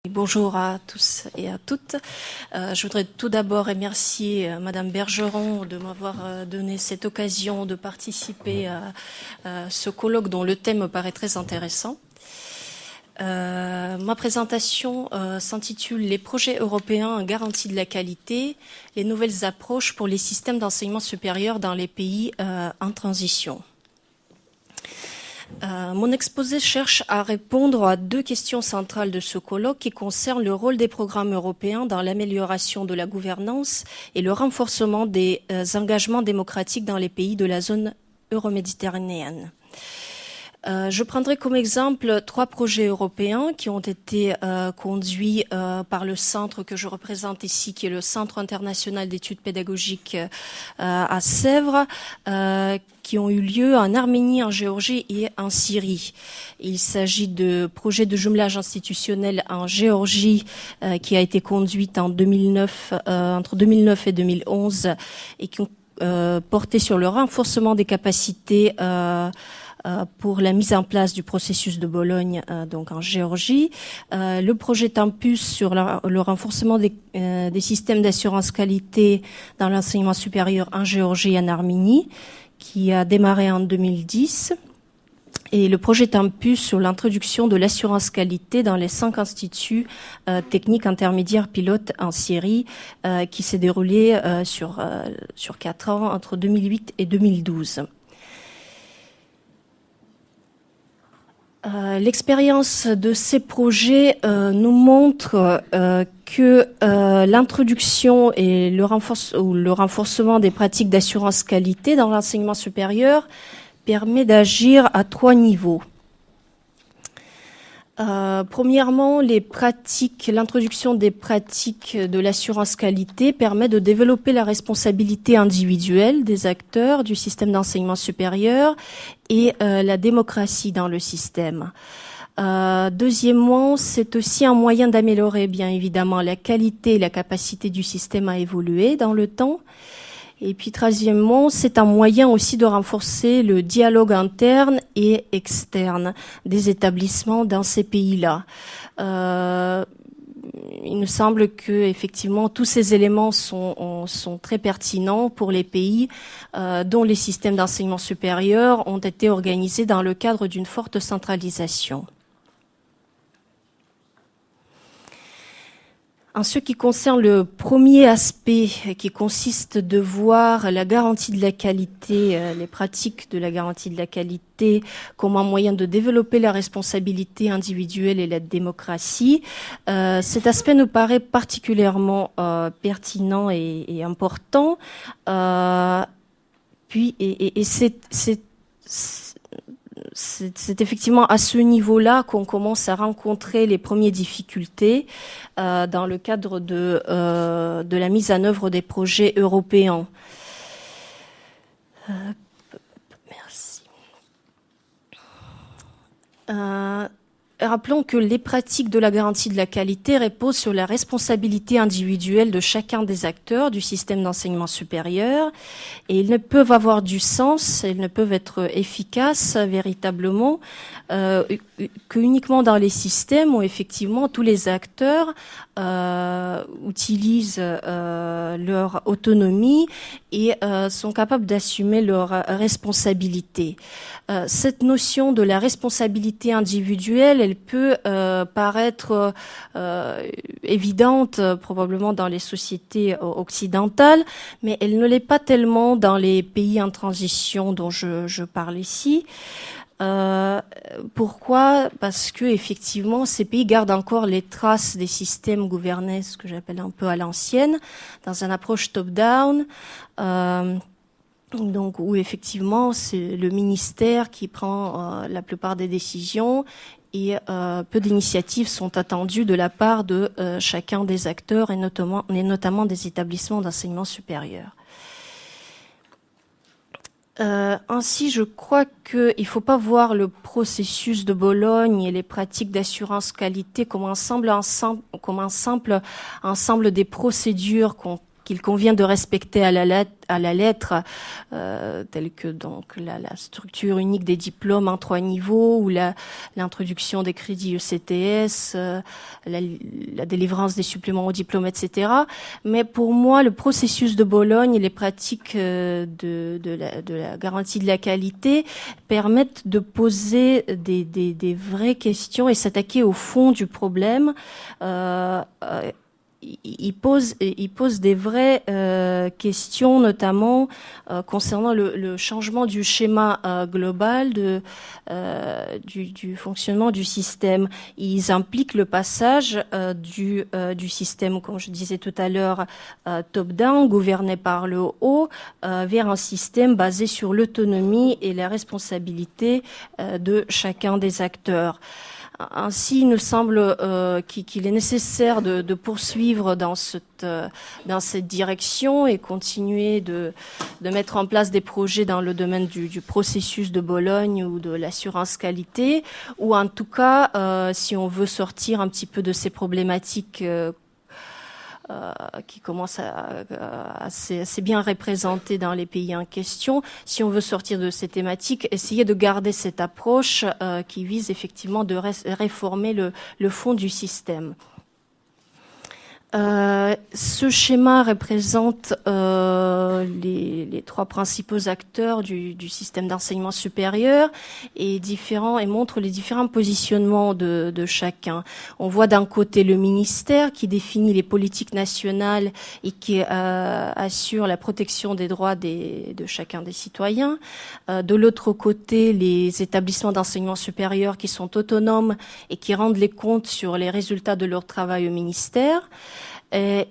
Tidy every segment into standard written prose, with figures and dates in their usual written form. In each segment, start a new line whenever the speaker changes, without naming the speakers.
Bonjour à tous et à toutes. Je voudrais tout d'abord remercier Madame Bergeron de m'avoir donné cette occasion de participer à ce colloque dont le thème me paraît très intéressant. Ma présentation s'intitule « Les projets européens garantie de la qualité, les nouvelles approches pour les systèmes d'enseignement supérieur dans les pays en transition ». Mon exposé cherche à répondre à deux questions centrales de ce colloque qui concernent le rôle des programmes européens dans l'amélioration de la gouvernance et le renforcement des engagements démocratiques dans les pays de la zone euroméditerranéenne. Je prendrai comme exemple 3 projets européens qui ont été conduits par le centre que je représente ici, qui est le Centre international d'études pédagogiques à Sèvres, qui ont eu lieu en Arménie, en Géorgie et en Syrie. Il s'agit de projets de jumelage institutionnel en Géorgie qui a été conduite en 2009, entre 2009 et 2011 et qui ont porté sur le renforcement des capacités pour la mise en place du processus de Bologne, donc en Géorgie. Le projet Tempus sur le renforcement des systèmes d'assurance qualité dans l'enseignement supérieur en Géorgie et en Arménie, qui a démarré en 2010. Et le projet Tempus sur l'introduction de l'assurance qualité dans les 5 instituts techniques intermédiaires pilotes en Syrie, qui s'est déroulé sur 4 ans, entre 2008 et 2012. L'expérience de ces projets nous montre que l'introduction et le renforcement des pratiques d'assurance qualité dans l'enseignement supérieur permet d'agir à 3 niveaux. Premièrement, l'introduction des pratiques de l'assurance qualité permet de développer la responsabilité individuelle des acteurs du système d'enseignement supérieur et la démocratie dans le système. Deuxièmement, c'est aussi un moyen d'améliorer bien évidemment la qualité et la capacité du système à évoluer dans le temps. Et puis, troisièmement, c'est un moyen aussi de renforcer le dialogue interne et externe des établissements dans ces pays-là. Il me semble que, effectivement, tous ces éléments sont très pertinents pour les pays dont les systèmes d'enseignement supérieur ont été organisés dans le cadre d'une forte centralisation. En ce qui concerne le premier aspect qui consiste de voir la garantie de la qualité, les pratiques de la garantie de la qualité comme un moyen de développer la responsabilité individuelle et la démocratie, cet aspect nous paraît particulièrement pertinent et important. C'est effectivement à ce niveau-là qu'on commence à rencontrer les premières difficultés dans le cadre de la mise en œuvre des projets européens. Merci. Rappelons que les pratiques de la garantie de la qualité reposent sur la responsabilité individuelle de chacun des acteurs du système d'enseignement supérieur et ils ne peuvent avoir du sens, ils ne peuvent être efficaces véritablement qu'uniquement dans les systèmes où effectivement tous les acteurs utilisent leur autonomie et sont capables d'assumer leurs responsabilités. Cette notion de la responsabilité individuelle, elle peut paraître évidente probablement dans les sociétés occidentales, mais elle ne l'est pas tellement dans les pays en transition dont je parle ici. Pourquoi ? Parce que effectivement, ces pays gardent encore les traces des systèmes gouvernés, ce que j'appelle un peu à l'ancienne, dans une approche top-down. Donc où effectivement c'est le ministère qui prend la plupart des décisions et peu d'initiatives sont attendues de la part de chacun des acteurs et notamment des établissements d'enseignement supérieur. Ainsi, je crois qu'il ne faut pas voir le processus de Bologne et les pratiques d'assurance qualité comme un simple ensemble des procédures qu'on qu'il convient de respecter à la lettre, telles que donc la structure unique des diplômes en 3 niveaux, ou l'introduction des crédits ECTS, la délivrance des suppléments au diplôme, etc. Mais pour moi, le processus de Bologne et les pratiques de la garantie de la qualité permettent de poser des vraies questions et s'attaquer au fond du problème. Il pose des vraies questions, notamment concernant le changement du schéma global du fonctionnement du système. Ils impliquent le passage du système, comme je disais tout à l'heure, top-down, gouverné par le haut, vers un système basé sur l'autonomie et la responsabilité de chacun des acteurs. Ainsi, il nous semble qu'il est nécessaire de poursuivre dans cette direction et continuer de mettre en place des projets dans le domaine du processus de Bologne ou de l'assurance qualité, ou en tout cas, si on veut sortir un petit peu de ces problématiques qui commence à assez bien représentée dans les pays en question. Si on veut sortir de ces thématiques, essayer de garder cette approche qui vise effectivement de réformer le fond du système. Ce schéma représente les 3 principaux acteurs du système d'enseignement supérieur et montre les différents positionnements de chacun. On voit d'un côté le ministère qui définit les politiques nationales et qui assure la protection des droits de chacun des citoyens. De l'autre côté, les établissements d'enseignement supérieur qui sont autonomes et qui rendent les comptes sur les résultats de leur travail au ministère. Et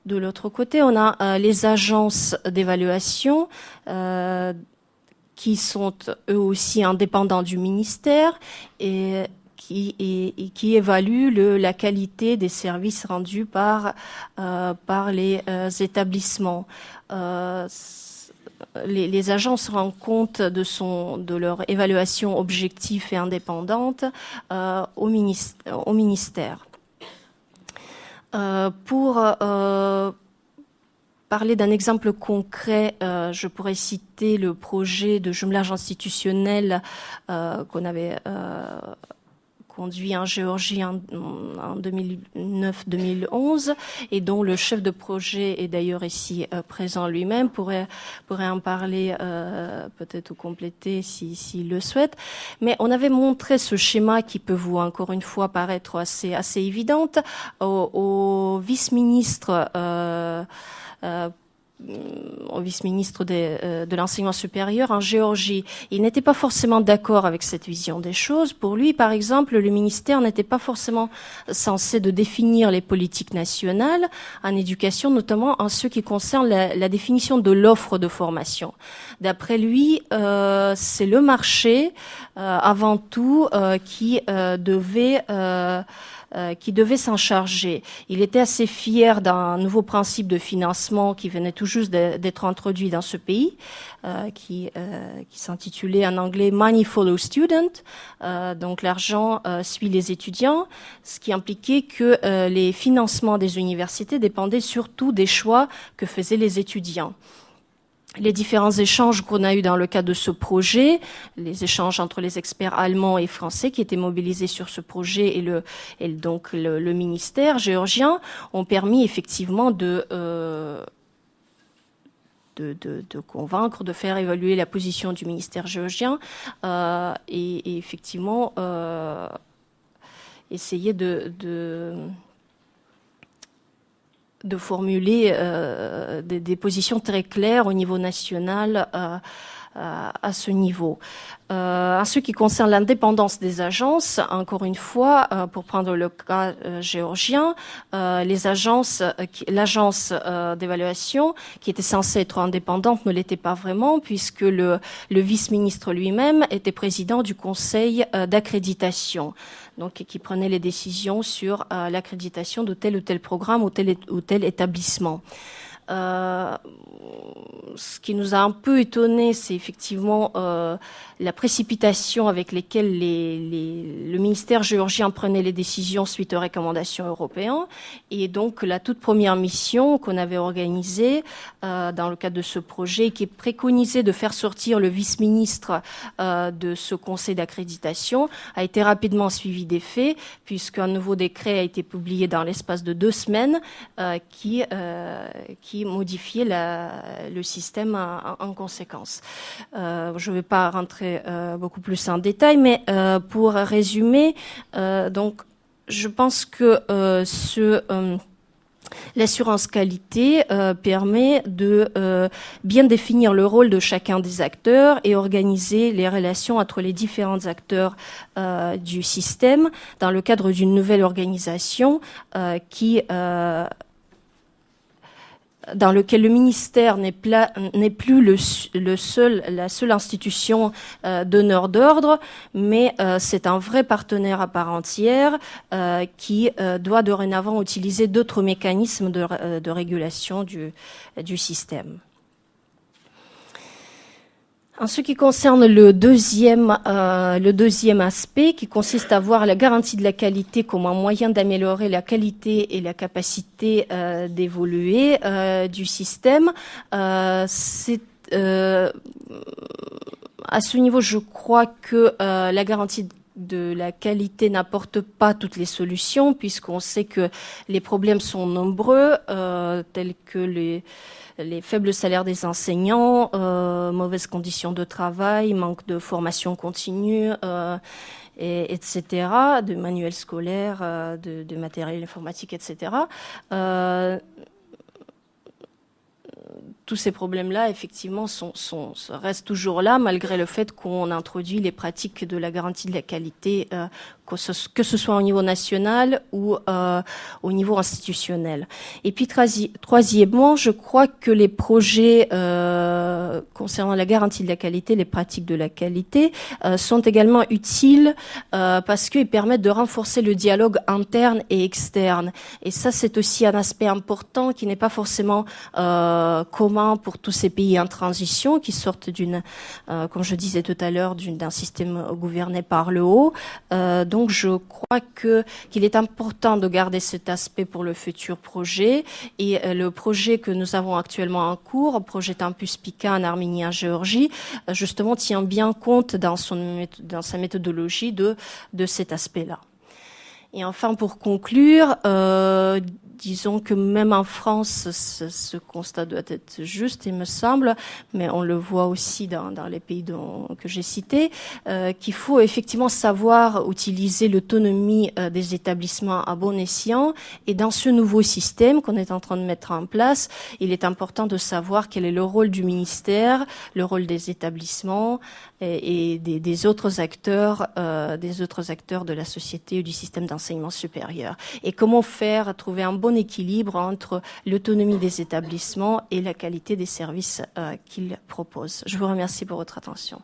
de l'autre côté, on a les agences d'évaluation qui sont eux aussi indépendants du ministère et qui évaluent la qualité des services rendus par les établissements. Les agences rendent compte de leur évaluation objective et indépendante au ministère. Pour parler d'un exemple concret, je pourrais citer le projet de jumelage institutionnel qu'on avait conduit en Géorgie en 2009-2011 et dont le chef de projet est d'ailleurs ici présent lui-même, pourrait en parler peut-être ou compléter s'il le souhaite. Mais on avait montré ce schéma qui peut vous encore une fois paraître assez évidente au vice-ministre de l'enseignement supérieur en Géorgie. Il n'était pas forcément d'accord avec cette vision des choses. Pour lui, par exemple, le ministère n'était pas forcément censé de définir les politiques nationales en éducation, notamment en ce qui concerne la définition de l'offre de formation. D'après lui, c'est le marché, avant tout, qui devait s'en charger. Il était assez fier d'un nouveau principe de financement qui venait tout juste d'être introduit dans ce pays, qui s'intitulait en anglais Money Follows Student. Donc l'argent suit les étudiants, ce qui impliquait que les financements des universités dépendaient surtout des choix que faisaient les étudiants. Les différents échanges qu'on a eus dans le cadre de ce projet, les échanges entre les experts allemands et français qui étaient mobilisés sur ce projet et donc le ministère géorgien, ont permis effectivement de convaincre, de faire évaluer la position du ministère géorgien et effectivement essayer de formuler des positions très claires au niveau national à ce niveau. En ce qui concerne l'indépendance des agences, encore une fois, pour prendre le cas géorgien, l'agence d'évaluation, qui était censée être indépendante, ne l'était pas vraiment, puisque le vice-ministre lui-même était président du conseil d'accréditation, donc qui prenait les décisions sur l'accréditation de tel ou tel programme ou tel établissement. Ce qui nous a un peu étonné, c'est effectivement la précipitation avec laquelle le ministère géorgien prenait les décisions suite aux recommandations européennes. Et donc la toute première mission qu'on avait organisée dans le cadre de ce projet, qui préconisait de faire sortir le vice-ministre de ce conseil d'accréditation, a été rapidement suivi des faits, puisqu'un nouveau décret a été publié dans l'espace de 2 semaines qui modifiait le système en conséquence. Je ne vais pas rentrer beaucoup plus en détail, mais pour résumer, donc je pense que l'assurance qualité permet de bien définir le rôle de chacun des acteurs et organiser les relations entre les différents acteurs du système dans le cadre d'une nouvelle organisation dans lequel le ministère n'est plus la seule institution donneur d'ordre, mais c'est un vrai partenaire à part entière qui doit dorénavant utiliser d'autres mécanismes de régulation du système. En ce qui concerne le deuxième aspect, qui consiste à voir la garantie de la qualité comme un moyen d'améliorer la qualité et la capacité d'évoluer du système, à ce niveau, je crois que la garantie de la qualité n'apporte pas toutes les solutions, puisqu'on sait que les problèmes sont nombreux, tels que les faibles salaires des enseignants, mauvaises conditions de travail, manque de formation continue, etc., de manuels scolaires, de matériel informatique, etc. Tous ces problèmes-là, effectivement, restent toujours là, malgré le fait qu'on introduit les pratiques de la garantie de la qualité, que ce soit au niveau national ou au niveau institutionnel. Et puis, troisièmement, je crois que les projets concernant la garantie de la qualité, les pratiques de la qualité, sont également utiles parce qu'ils permettent de renforcer le dialogue interne et externe. Et ça, c'est aussi un aspect important qui n'est pas forcément commun pour tous ces pays en transition qui sortent comme je disais tout à l'heure, d'un système gouverné par le haut. Donc, je crois qu'il est important de garder cet aspect pour le futur projet. Et le projet que nous avons actuellement en cours, le projet Tempus Pica en Arménie et en Géorgie, justement tient bien compte dans sa méthodologie de cet aspect-là. Et enfin, pour conclure, disons que même en France, ce constat doit être juste, il me semble, mais on le voit aussi dans les pays que j'ai cités, qu'il faut effectivement savoir utiliser l'autonomie des établissements à bon escient. Et dans ce nouveau système qu'on est en train de mettre en place, il est important de savoir quel est le rôle du ministère, le rôle des établissements et des autres acteurs de la société ou du système d'enseignement supérieur. Et comment trouver un bon équilibre entre l'autonomie des établissements et la qualité des services qu'ils proposent. Je vous remercie pour votre attention.